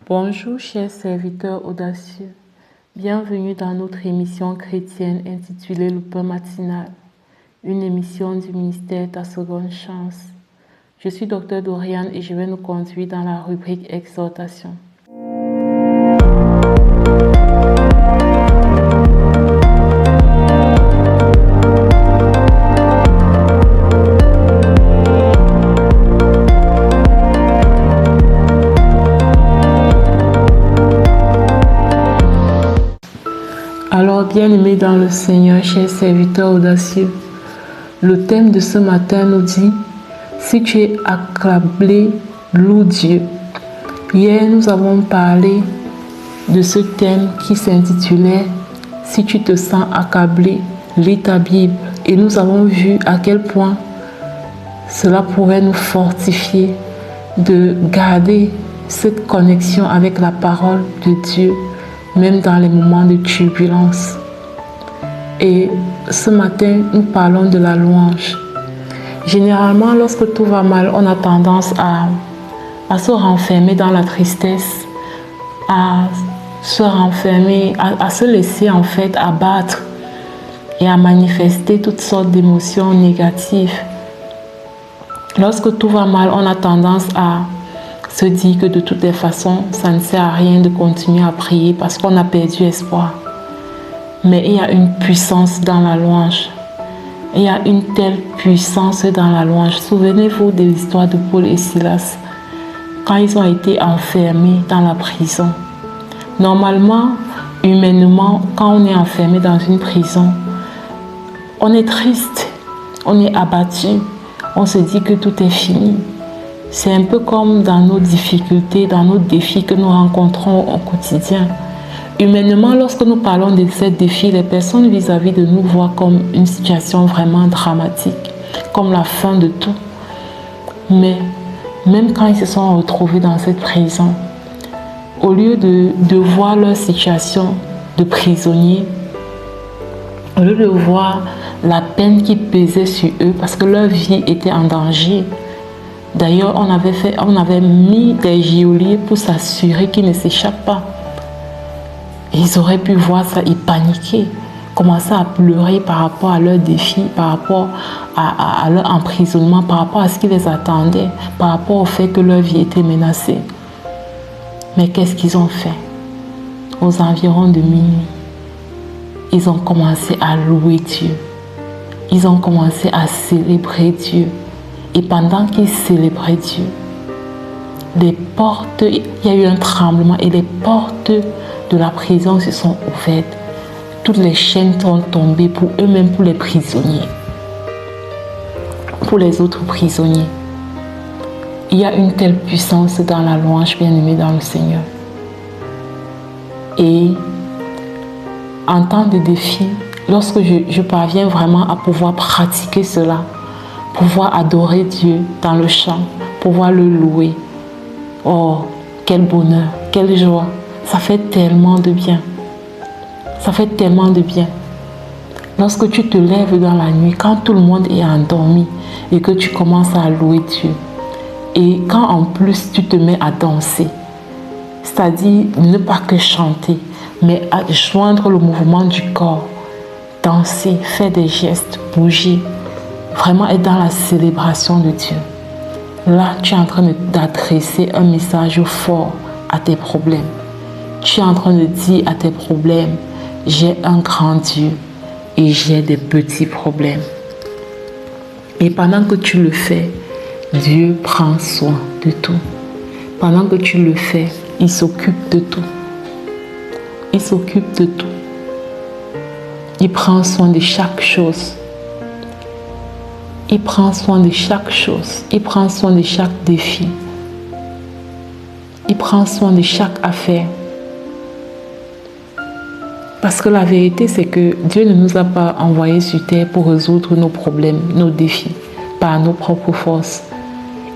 Bonjour chers serviteurs audacieux, bienvenue dans notre émission chrétienne intitulée Le Pain Matinal, une émission du ministère Ta Seconde Chance. Je suis Dr Doriane et je vais nous conduire dans la rubrique Exhortation. Alors, bien-aimés dans le Seigneur, chers serviteurs audacieux, le thème de ce matin nous dit « Si tu es accablé, loue Dieu ». Hier, nous avons parlé de ce thème qui s'intitulait « Si tu te sens accablé, lis ta Bible ». Et nous avons vu à quel point cela pourrait nous fortifier de garder cette connexion avec la parole de Dieu, même dans les moments de turbulence. Et ce matin, nous parlons de la louange. Généralement, lorsque tout va mal, on a tendance à se renfermer dans la tristesse, à se renfermer, à se laisser en fait abattre et à manifester toutes sortes d'émotions négatives. Lorsque tout va mal, on a tendance à se dire que de toutes les façons, ça ne sert à rien de continuer à prier parce qu'on a perdu espoir. Mais il y a une puissance dans la louange. Il y a une telle puissance dans la louange. Souvenez-vous de l'histoire de Paul et Silas quand ils ont été enfermés dans la prison. Normalement, humainement, quand on est enfermé dans une prison, on est triste, on est abattu, on se dit que tout est fini. C'est un peu comme dans nos difficultés, dans nos défis que nous rencontrons au quotidien. Humainement, lorsque nous parlons de ces défis, les personnes vis-à-vis de nous voient comme une situation vraiment dramatique, comme la fin de tout. Mais même quand ils se sont retrouvés dans cette prison, au lieu de voir leur situation de prisonnier, au lieu de voir la peine qui pesait sur eux parce que leur vie était en danger, d'ailleurs, on avait mis des geôliers pour s'assurer qu'ils ne s'échappent pas. Et ils auraient pu voir ça et paniquer, commencer à pleurer par rapport à leurs défis, par rapport à leur emprisonnement, par rapport à ce qui les attendait, par rapport au fait que leur vie était menacée. Mais qu'est-ce qu'ils ont fait? Aux environs de minuit, ils ont commencé à louer Dieu. Ils ont commencé à célébrer Dieu. Et pendant qu'ils célébraient Dieu, les portes, il y a eu un tremblement et les portes de la prison se sont ouvertes. Toutes les chaînes sont tombées pour eux-mêmes, pour les prisonniers, pour les autres prisonniers. Il y a une telle puissance dans la louange, bien-aimée dans le Seigneur. Et en temps de défi, lorsque je parviens vraiment à pouvoir pratiquer cela, pouvoir adorer Dieu dans le chant, pouvoir le louer. Oh, quel bonheur, quelle joie. Ça fait tellement de bien. Ça fait tellement de bien. Lorsque tu te lèves dans la nuit, quand tout le monde est endormi et que tu commences à louer Dieu, et quand en plus tu te mets à danser, c'est-à-dire ne pas que chanter, mais à joindre le mouvement du corps, danser, faire des gestes, bouger, vraiment être dans la célébration de Dieu. Là, tu es en train d'adresser un message fort à tes problèmes. Tu es en train de dire à tes problèmes, j'ai un grand Dieu et j'ai des petits problèmes. Et pendant que tu le fais, Dieu prend soin de tout. Pendant que tu le fais, il s'occupe de tout. Il s'occupe de tout. Il prend soin de chaque chose. Il prend soin de chaque chose. Il prend soin de chaque défi. Il prend soin de chaque affaire. Parce que la vérité, c'est que Dieu ne nous a pas envoyés sur terre pour résoudre nos problèmes, nos défis, par nos propres forces.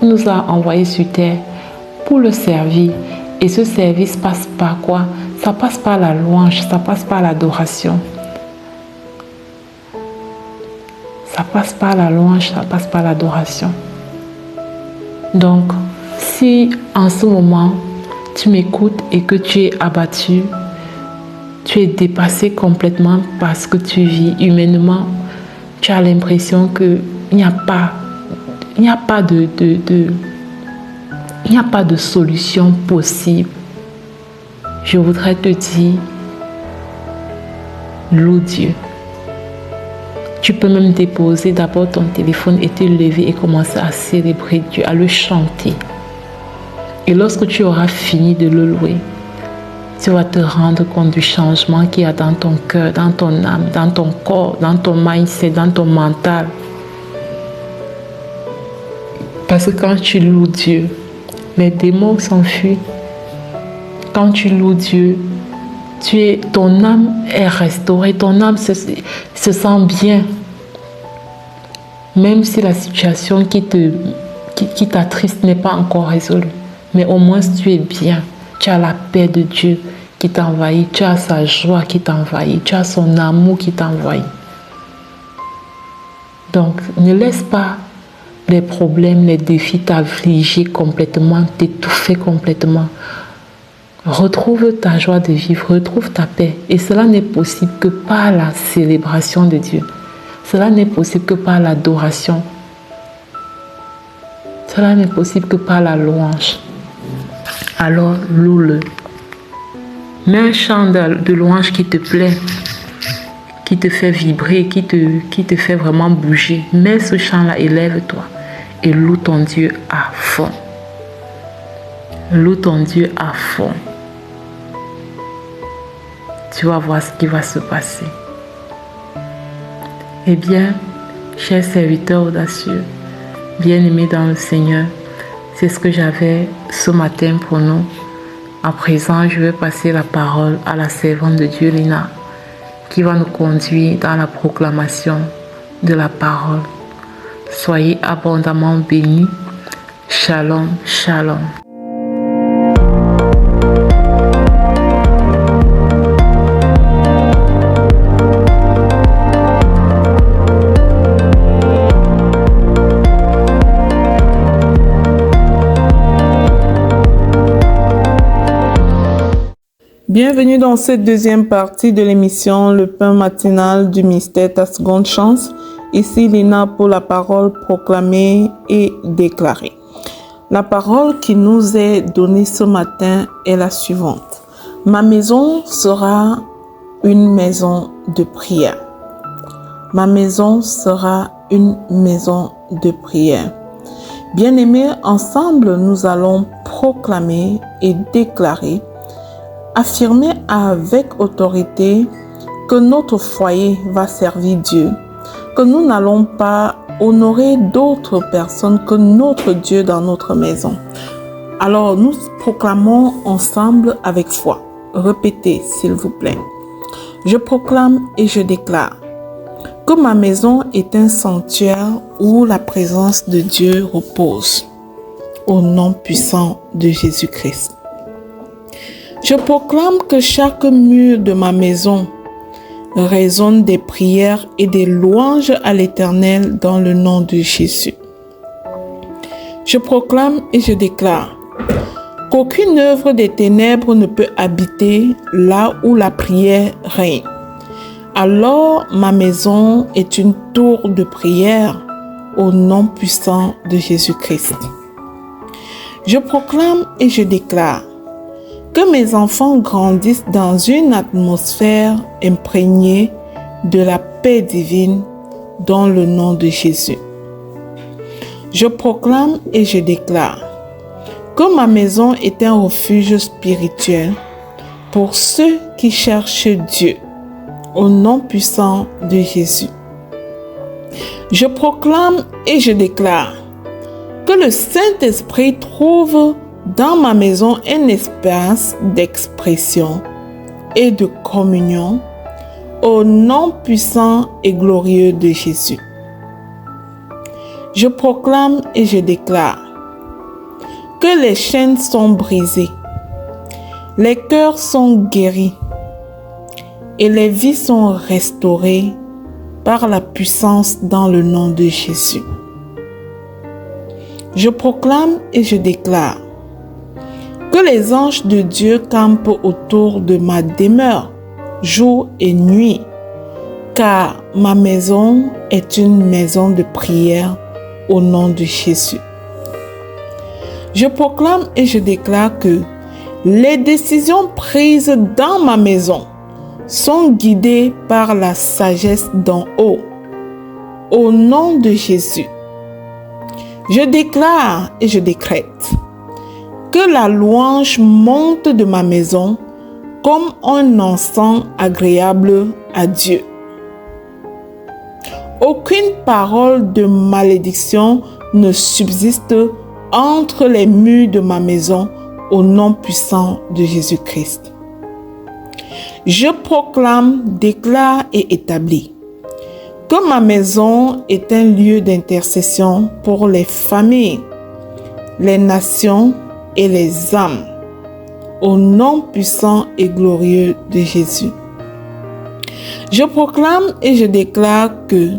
Il nous a envoyés sur terre pour le servir. Et ce service passe par quoi? Ça passe par la louange, ça passe par l'adoration. Ça passe par la louange, ça passe par l'adoration. Donc, si en ce moment, tu m'écoutes et que tu es abattu, tu es dépassé complètement par ce que tu vis humainement, tu as l'impression qu'il n'y a pas, il n'y a pas de solution possible. Je voudrais te dire, loue Dieu. Tu peux même déposer d'abord ton téléphone et te lever et commencer à célébrer Dieu, à le chanter. Et lorsque tu auras fini de le louer, tu vas te rendre compte du changement qu'il y a dans ton cœur, dans ton âme, dans ton corps, dans ton mindset, dans ton mental. Parce que quand tu loues Dieu, les démons s'enfuient. Quand tu loues Dieu, ton âme est restaurée, ton âme se sent bien. Même si la situation qui t'attriste n'est pas encore résolue. Mais au moins tu es bien. Tu as la paix de Dieu qui t'envahit. Tu as sa joie qui t'envahit. Tu as son amour qui t'envahit. Donc, ne laisse pas les problèmes, les défis t'affliger complètement, t'étouffer complètement. Retrouve ta joie de vivre, retrouve ta paix. Et cela n'est possible que par la célébration de Dieu. Cela n'est possible que par l'adoration. Cela n'est possible que par la louange. Alors, loue-le. Mets un chant de louange qui te plaît, qui te fait vibrer, qui te fait vraiment bouger. Mets ce chant-là, élève-toi et loue ton Dieu à fond. Loue ton Dieu à fond. Tu vas voir ce qui va se passer. Eh bien, chers serviteurs audacieux, bien-aimés dans le Seigneur, c'est ce que j'avais ce matin pour nous. À présent, je vais passer la parole à la servante de Dieu, Lina, qui va nous conduire dans la proclamation de la parole. Soyez abondamment bénis. Shalom, shalom. Bienvenue dans cette deuxième partie de l'émission Le pain matinal du mystère Ta seconde chance. Ici Lina pour la parole proclamée et déclarée. La parole qui nous est donnée ce matin est la suivante. Ma maison sera une maison de prière. Ma maison sera une maison de prière. Bien-aimés, ensemble nous allons proclamer et déclarer, affirmer avec autorité que notre foyer va servir Dieu, que nous n'allons pas honorer d'autres personnes que notre Dieu dans notre maison. Alors nous proclamons ensemble avec foi. Répétez s'il vous plaît. Je proclame et je déclare que ma maison est un sanctuaire où la présence de Dieu repose. Au nom puissant de Jésus-Christ. Je proclame que chaque mur de ma maison résonne des prières et des louanges à l'Éternel dans le nom de Jésus. Je proclame et je déclare qu'aucune œuvre des ténèbres ne peut habiter là où la prière règne. Alors ma maison est une tour de prière au nom puissant de Jésus-Christ. Je proclame et je déclare que mes enfants grandissent dans une atmosphère imprégnée de la paix divine dans le nom de Jésus. Je proclame et je déclare que ma maison est un refuge spirituel pour ceux qui cherchent Dieu au nom puissant de Jésus. Je proclame et je déclare que le Saint-Esprit trouve dans ma maison un espace d'expression et de communion au nom puissant et glorieux de Jésus. Je proclame et je déclare que les chaînes sont brisées, les cœurs sont guéris et les vies sont restaurées par la puissance dans le nom de Jésus. Je proclame et je déclare Que les anges de Dieu campent autour de ma demeure, jour et nuit, car ma maison est une maison de prière au nom de Jésus. Je proclame et je déclare que les décisions prises dans ma maison sont guidées par la sagesse d'en haut, au nom de Jésus. Je déclare et je décrète que la louange monte de ma maison comme un encens agréable à Dieu. Aucune parole de malédiction ne subsiste entre les murs de ma maison au nom puissant de Jésus-Christ. Je proclame, déclare et établis que ma maison est un lieu d'intercession pour les familles, les nations et les âmes, au nom puissant et glorieux de Jésus. Je proclame et je déclare que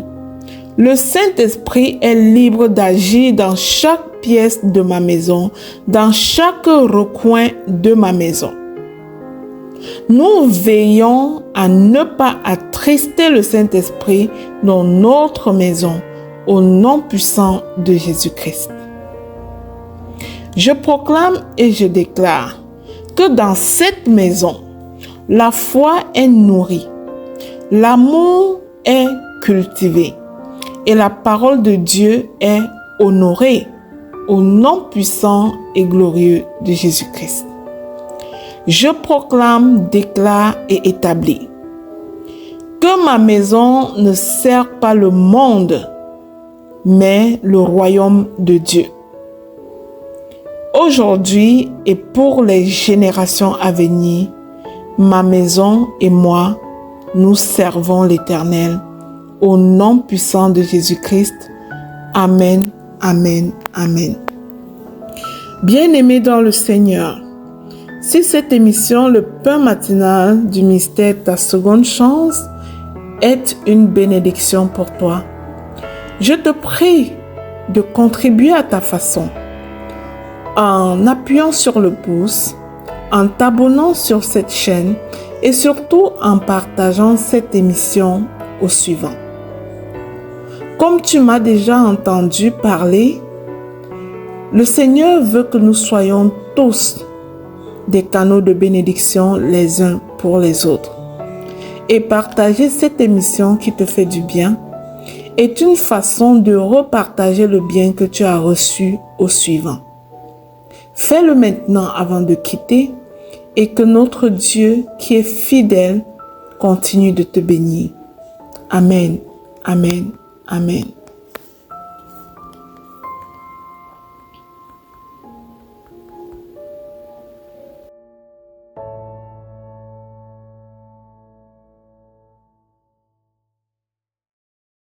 le Saint-Esprit est libre d'agir dans chaque pièce de ma maison, dans chaque recoin de ma maison. Nous veillons à ne pas attrister le Saint-Esprit dans notre maison, au nom puissant de Jésus-Christ. Je proclame et je déclare que dans cette maison, la foi est nourrie, l'amour est cultivé et la parole de Dieu est honorée au nom puissant et glorieux de Jésus-Christ. Je proclame, déclare et établis que ma maison ne sert pas le monde, mais le royaume de Dieu. Aujourd'hui et pour les générations à venir, ma maison et moi, nous servons l'Éternel. Au nom puissant de Jésus-Christ. Amen, amen, amen. Bien-aimés dans le Seigneur, si cette émission, le pain matinal du mystère Ta seconde chance, est une bénédiction pour toi, je te prie de contribuer à ta façon, en appuyant sur le pouce, en t'abonnant sur cette chaîne et surtout en partageant cette émission au suivant. Comme tu m'as déjà entendu parler, le Seigneur veut que nous soyons tous des canaux de bénédiction les uns pour les autres. Et partager cette émission qui te fait du bien est une façon de repartager le bien que tu as reçu au suivant. Fais-le maintenant avant de quitter et que notre Dieu qui est fidèle continue de te bénir. Amen, amen, amen.